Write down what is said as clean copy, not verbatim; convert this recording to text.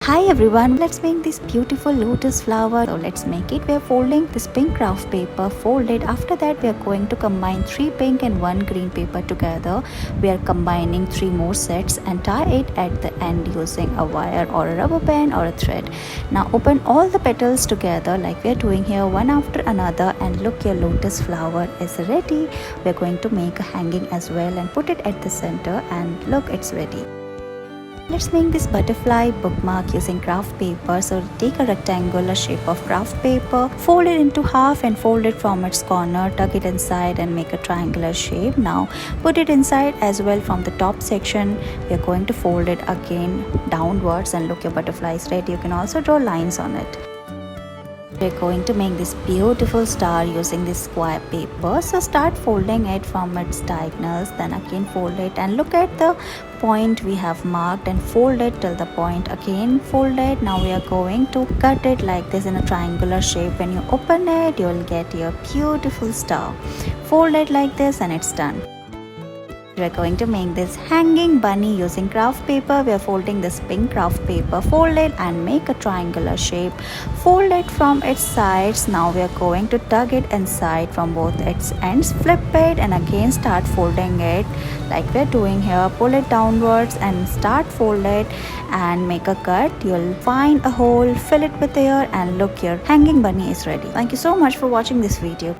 Hi everyone, let's make this beautiful lotus flower. So let's make it. We are folding this pink craft paper, folded. After that we are going to combine 3 pink and 1 green paper together. We are combining 3 more sets and tie it at the end using a wire or a rubber band or a thread. Now open all the petals together like we are doing here, one after another, and look, your lotus flower is ready. We are going to make a hanging as well and put it at the center, and look, it's ready. Let's make this butterfly bookmark using craft paper. So take a rectangular shape of craft paper, fold it into half and fold it from its corner, tuck it inside and make a triangular shape. Now put it inside as well from the top section. We are going to fold it again downwards, and look, your butterfly is ready. You can also draw lines on it. We're going to make this beautiful star using this square paper. So start folding it from its diagonals, then again fold it and look at the point we have marked and fold it till the point, again fold it. Now we are going to cut it like this in a triangular shape. When you open it, you will get your beautiful star. Fold it like this and it's done. We are going to make this hanging bunny using craft paper. We are folding this pink craft paper, fold it and make a triangular shape. Fold it from its sides. Now we are going to tuck it inside from both its ends. Flip it and again start folding it like we are doing here. Pull it downwards and start fold it and make a cut. You'll find a hole, fill it with air, and look, your hanging bunny is ready. Thank you so much for watching this video.